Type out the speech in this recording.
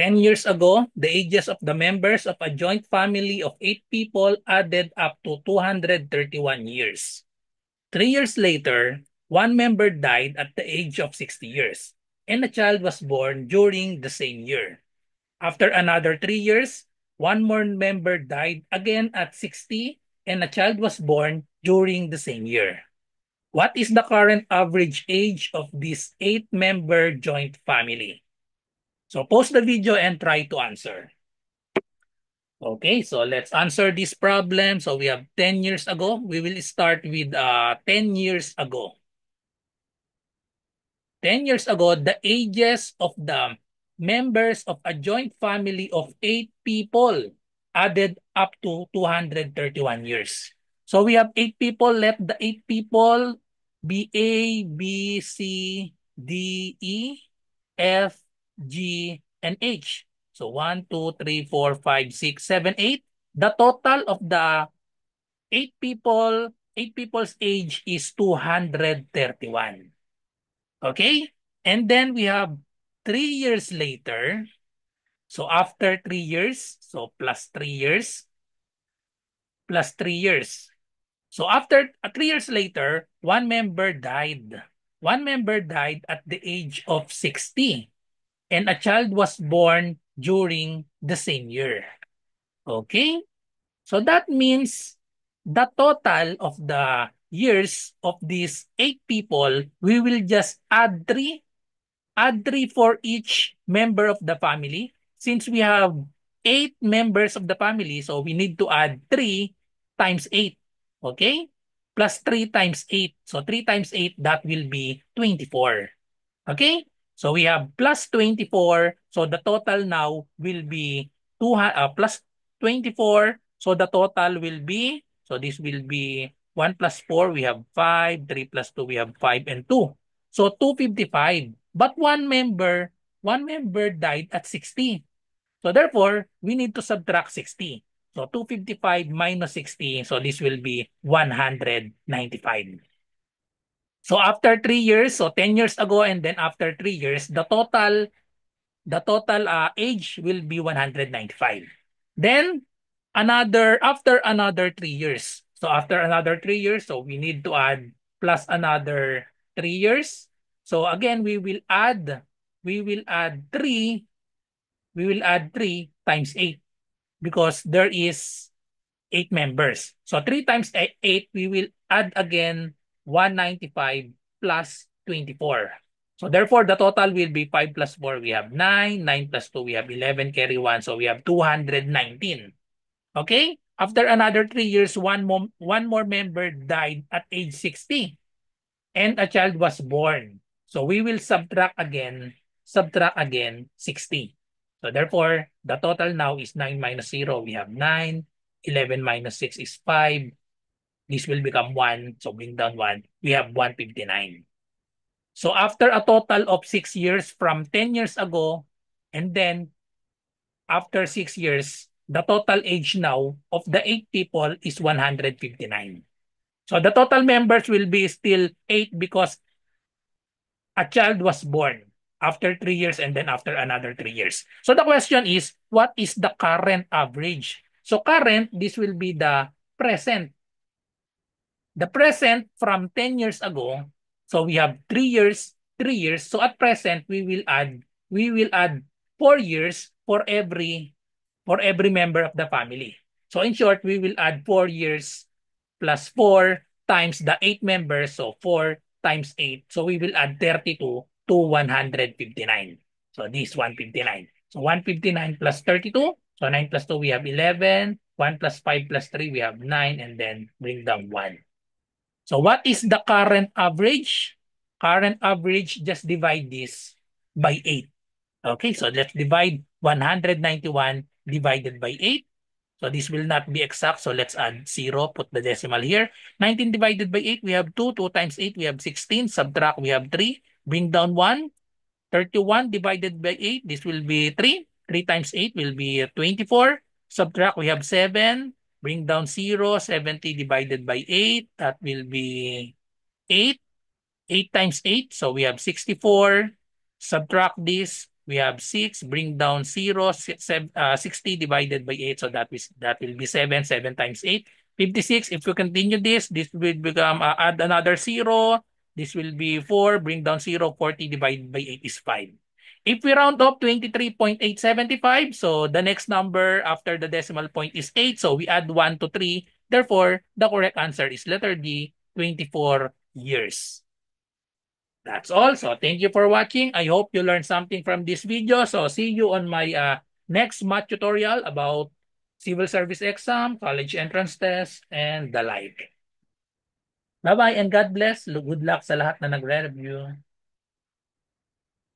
10 years ago, the ages of the members of a joint family of 8 people added up to 231 years. 3 years later, one member died at the age of 60 years, and a child was born during the same year. After another 3 years, one more member died again at 60, and a child was born during the same year. What is the current average age of this 8-member joint family? So pause the video and try to answer. Okay, so let's answer this problem. So we have 10 years ago. We will start with 10 years ago. 10 years ago, the ages of the members of a joint family of 8 people added up to 231 years. So we have 8 people. Let the 8 people be A, B, C, D, E, F, G, and H. So 1, 2, 3, 4, 5, 6, 7, 8. The total of the 8 people's age is 231. Okay? And then we have 3 years later. So after 3 years, so plus 3 years, plus 3 years. So after 3 years later, one member died. One member died at the age of 60, and a child was born during the same year. Okay? So that means the total of the years of these 8 people, we will just add three for each member of the family. Since we have 8 members of the family, so we need to add 3 times 8. Okay? Plus 3 times 8. So 3 times 8, that will be 24. Okay? So we have plus 24. So the total now will be plus 24. So the total will be, so this will be 1 plus 4, we have 5. 3 plus 2, we have 5 and 2. So 255. But one member died at 60. So therefore, we need to subtract 60. So 255 minus 60. So this will be 195. So after 3 years, so 10 years ago, and then after 3 years, the total age will be 195. Then after another 3 years. So after another 3 years, so we need to add plus another 3 years. So again, we will add 3 times 8 because there is 8 members. So 3 times 8, we will add again 195 plus 24. So therefore, the total will be 5 plus 4, we have 9. 9 plus 2, we have 11, carry 1. So we have 219. Okay? After another 3 years, one more member died at age 60. And a child was born. So we will subtract again 60. So therefore, the total now is 9 minus 0. We have 9. 11 minus 6 is 5. This will become 1. So bring down 1. We have 159. So after a total of 6 years from 10 years ago, and then after 6 years, the total age now of the 8 people is 159. So the total members will be still 8 because a child was born after 3 years and then after another 3 years. So the question is, what is the current average? So current, this will be the present. The present from 10 years ago, so we have 3 years, 3 years. So at present, we will add 4 years for every member of the family. So in short, we will add 4 years plus 4 times the 8 members. So 4 times 8. So we will add 32 to 159. So this 159. So 159 plus 32. So 9 plus 2, we have 11. 1 plus 5 plus 3, we have 9. And then bring down 1. So what is the current average? Current average, just divide this by 8. Okay, so let's divide 191 divided by 8. So this will not be exact. So let's add 0, put the decimal here. 19 divided by 8, we have 2. 2 times 8, we have 16. Subtract, we have 3. Bring down 1. 31 divided by 8, this will be 3. 3 times 8 will be 24. Subtract, we have 7. Bring down 0. 70 divided by 8, that will be 8. 8 times 8, so we have 64. Subtract this, We have 6, bring down 0, 60 divided by 8. So that will be 7, 7 times 8. 56, if you continue this will become, add another 0. This will be 4, bring down 0, 40 divided by 8 is 5. If we round up 23.875, so the next number after the decimal point is 8. So we add 1 to 3. Therefore, the correct answer is letter D, 24 years. That's all. So thank you for watching. I hope you learned something from this video. So see you on my next math tutorial about civil service exam, college entrance test, and the like. Bye-bye and God bless. Good luck sa lahat na nagre-review.